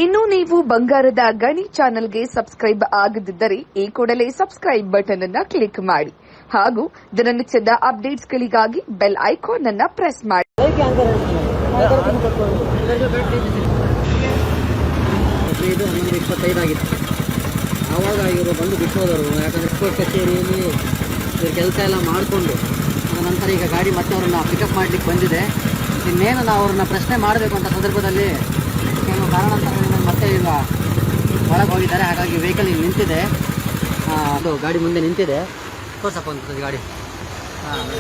ಇನ್ನು ನೀವು ಬಂಗಾರದ ಗಣಿ ಚಾನೆಲ್ಗೆ ಸಬ್ಸ್ಕ್ರೈಬ್ ಆಗದಿದ್ದರೆ ಈ ಕೂಡಲೇ ಸಬ್ಸ್ಕ್ರೈಬ್ ಬಟನ್ ಅನ್ನು ಕ್ಲಿಕ್ ಮಾಡಿ ಹಾಗೂ ದಿನನಿತ್ಯದ ಅಪ್ಡೇಟ್ಸ್ಗಳಿಗಾಗಿ ಬೆಲ್ ಐಕಾನ್ ಅನ್ನು ಪ್ರೆಸ್ ಮಾಡಿ. ಆವಾಗ ಇವರು ಬಂದು ಬಿಟ್ಟೋದರು. ಯಾಕಂದರೆ ಕೋರ್ಟ್ ಕಚೇರಿಯಲ್ಲಿ ಇವರು ಕೆಲಸ ಎಲ್ಲ ಮಾಡಿಕೊಂಡು ನಂತರ ಈಗ ಗಾಡಿ ಮತ್ತೆ ಅವ್ರನ್ನ ಪಿಕಪ್ ಮಾಡಲಿಕ್ಕೆ ಬಂದಿದೆ. ಇನ್ನೇನು ನಾವು ಅವ್ರನ್ನ ಪ್ರಶ್ನೆ ಮಾಡಬೇಕು ಅಂತ ಸಂದರ್ಭದಲ್ಲಿ ಕೆಲವು ಕಾರಣಾಂತರಗಳಿಂದ ಮತ್ತೆ ಈಗ ಒಳಗೆ ಹೋಗಿದ್ದಾರೆ. ಹಾಗಾಗಿ ವೆಹಿಕಲ್ ಇಲ್ಲಿ ನಿಂತಿದೆ, ಅದು ಗಾಡಿ ಮುಂದೆ ನಿಂತಿದೆ. ತೋರ್ಸಪ್ಪ ಅಂತ ಗಾಡಿ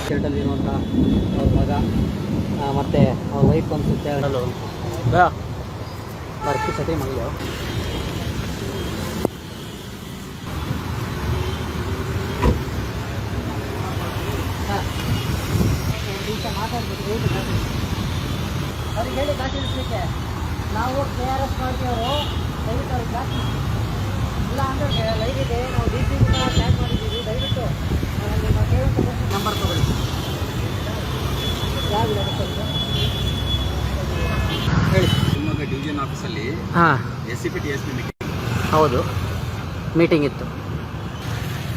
ಶರ್ಟಲ್ಲಿ ಇರುವಂಥ ಅವ್ರ ಮಗ ಮತ್ತು ಅವ್ರ ವೈಫ್ ಅನಿಸುತ್ತೆ. ಹೇಳಲು ಬರ್ತಿ ಸತಿ ಮಗಳು ಅವ್ರಿಗೆ ಹೇಳಿ ಗಾಡಿ ಇಳಿಸ್ಲಿಕ್ಕೆ ನಾವು KRS ಮಾಡ್ತೀವರು. ದಯವಿಟ್ಟು ಅವ್ರಿಗೆ ಗಾಡಿ ಇಲ್ಲ ಅಂದರೆ ಲೈವ್ ಇದೆ, ನಾವು DC ಟ್ಯಾಗ್ ಮಾಡಿದ್ದೀವಿ. ದಯವಿಟ್ಟು ನಿಮ್ಮ ನಂಬರ್ ತಗೊಳ್ಳಿ. ಯಾವಿದೆ ಹೇಳಿ. ಶಿವಮೊಗ್ಗ ಡಿವಿಷನ್ ಆಫೀಸಲ್ಲಿ SCP TSP ಮೀಟಿಂಗ್. ಹೌದು, ಮೀಟಿಂಗ್ ಇತ್ತು.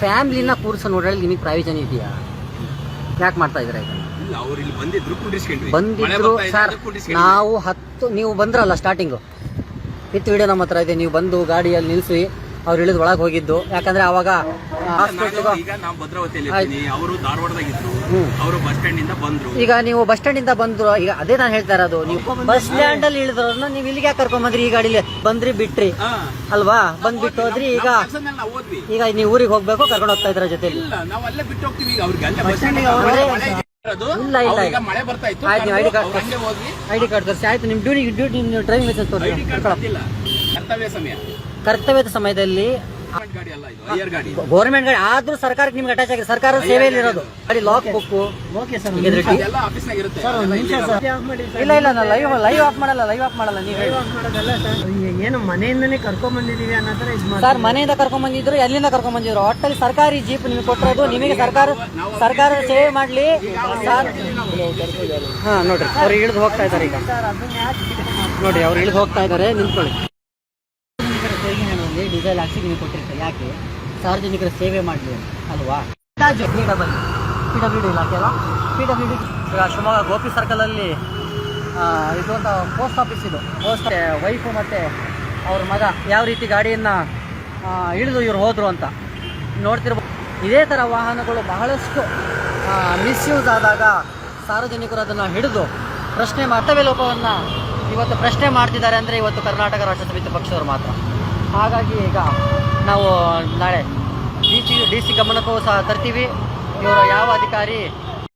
ಫ್ಯಾಮ್ಲಿನ ಕೂರ್ಸ ನೋಡೋಲ್ಲಿ ನಿಮಗೆ ಪ್ರಯೋಜನ ಇದೆಯಾ? ಯಾಕೆ ಮಾಡ್ತಾ ಇದ್ದೀರಾ ಈಗ? ಅವ್ರು ಇಲ್ಲಿ ಬಂದಿದ್ರು ಸರ್. ನಾವು ನೀವು ಬಂದ್ರಲ್ಲ ಸ್ಟಾರ್ಟಿಂಗು ವಿತ್ ವಿಡಿಯೋ ನಮ್ಮ ಹತ್ರ ಇದೆ. ನೀವು ಬಂದು ಗಾಡಿಯಲ್ಲಿ ನಿಲ್ಲಿಸಿ ಅವ್ರು ಇಳಿದು ಒಳಗೆ ಹೋಗಿದ್ದು. ಯಾಕಂದ್ರೆ ಅವಾಗ ಈಗ ನಾವು ಭದ್ರಾವತಿಯಲ್ಲಿ ಅವರು ಧಾರವಾಡದಾಗಿದ್ರು, ಅವರು ಬಸ್ ಸ್ಟ್ಯಾಂಡ್ ಇಂದ ಬಂದ್ರು. ಈಗ ನೀವು ಬಸ್ ಸ್ಟ್ಯಾಂಡ್ ಇಂದ ಬಂದ್ರು. ಈಗ ಅದೇ ನಾನು ಹೇಳ್ತಾ ಇರೋದು, ನೀವು ಬಸ್ ಸ್ಟ್ಯಾಂಡ್ ಅಲ್ಲಿ ಇಳಿದ್ರನ್ನ ನೀವು ಇಲ್ಲಿಗೆ ಯಾಕೆ ಕರ್ಕೊಂಡ್ ಬಂದ್ರಿ? ಈ ಗಾಡಿಲಿ ಬಂದ್ರಿ ಬಿಟ್ರಿ ಅಲ್ವಾ? ಬಂದ್ಬಿಟ್ಟು ಹೋದ್ರಿ. ಈಗ ನೀವು ಊರಿಗೆ ಹೋಗ್ಬೇಕು, ಕರ್ಕೊಂಡು ಹೋಗ್ತಾ ಇದ್ರ ಜೊತೆ. ನಾವು ಅಲ್ಲೇ ಬಿಟ್ಟು ಹೋಗ್ತೀವಿ. ಈಗ ಅವ್ರಿಗೆ ಐಡಿ ಕಾರ್ಡ್ ತೋರಿಸಿ. ಆಯ್ತು, ನಿಮ್ ಡ್ಯೂಟಿ ಡ್ರೈವಿಂಗ್ ಲೈಸೆನ್ಸ್ ತೋರಿಸಿ. ಕರ್ತವ್ಯದ ಸಮಯದಲ್ಲಿ ಗೌರ್ಮೆಂಟ್ ಗಾಡಿ ಆದ್ರೂ ಸರ್ಕಾರಕ್ಕೆ ನಿಮ್ಗೆ ಅಟ್ಯಾಚ್ ಆಗಿದೆ. ಸರ್ಕಾರದ ಸೇವೆಯಲ್ಲಿ ಇರೋದು ಗಾಡಿ ಲಾಕ್ ಬುಕ್. ಇಲ್ಲ ನಾನು ಲೈವ್ ಆಫ್ ಮಾಡಲ್ಲ. ನೀವು ಏನು ಮನೆಯಿಂದನೇ ಕರ್ಕೊಂಡ್ ಬಂದಿದೀವಿ ಅನ್ನೋ ಸರ್, ಮನೆಯಿಂದ ಕರ್ಕೊಂಡ್ ಬಂದಿದ್ರು, ಎಲ್ಲಿಂದ ಕರ್ಕೊಂಡ್ ಬಂದಿದ್ರು. ಒಟ್ಟಲ್ಲಿ ಸರ್ಕಾರಿ ಜೀಪ್ ನಿಮ್ಗೆ ಕೊಟ್ಟಿರೋದು. ನಿಮಗೆ ಸರ್ಕಾರದ ಸೇವೆ ಮಾಡ್ಲಿ ಸರ್. ನೋಡ್ರಿ, ಅವ್ರು ಇಳಿದು ಹೋಗ್ತಾ ಇದಾರೆ. ಈಗ ನೋಡಿ, ಅವ್ರು ಇಳಿದು ಹೋಗ್ತಾ ಇದಾರೆ. ನಿಂತ್ಕೊಳ್ಳಿ. ಡೀಸೆಲ್ ಹಾಕ್ಸಿ ನೀವು ಕೊಟ್ಟಿರ್ತಾರೆ. ಯಾಕೆ? ಸಾರ್ವಜನಿಕರ ಸೇವೆ ಮಾಡಲಿ ಅಲ್ವಾ? PWD ಇಲಾಖೆ ಅಲ್ಲ, PWD ಶಿವಮೊಗ್ಗ ಗೋಪಿ ಸರ್ಕಲ್ ಅಲ್ಲಿ ಇದು ಅಂತ ಪೋಸ್ಟ್ ಆಫೀಸ್. ಇದು ಪೋಸ್ಟ್ ವೈಫು ಮತ್ತು ಅವ್ರ ಮಗ ಯಾವ ರೀತಿ ಗಾಡಿಯನ್ನು ಇಳಿದು ಇವ್ರು ಹೋದರು ಅಂತ ನೋಡ್ತಿರ್ಬೋದು. ಇದೇ ಥರ ವಾಹನಗಳು ಬಹಳಷ್ಟು ಮಿಸ್ಯೂಸ್ ಆದಾಗ ಸಾರ್ವಜನಿಕರು ಅದನ್ನು ಹಿಡಿದು ಕರ್ತವ್ಯ ಲೋಪವನ್ನು ಇವತ್ತು ಪ್ರಶ್ನೆ ಮಾಡ್ತಿದ್ದಾರೆ ಅಂದರೆ ಇವತ್ತು ಕರ್ನಾಟಕ ರಾಷ್ಟ್ರ ಸಮಿತಿ ಪಕ್ಷದವರು ಮಾತ್ರ. ಹಾಗಾಗಿ ಈಗ ನಾವು ನಾಳೆ DC ಗಮನಕ್ಕೂ ಸಹ ತರ್ತೀವಿ. ಇವರು ಯಾವ ಅಧಿಕಾರಿ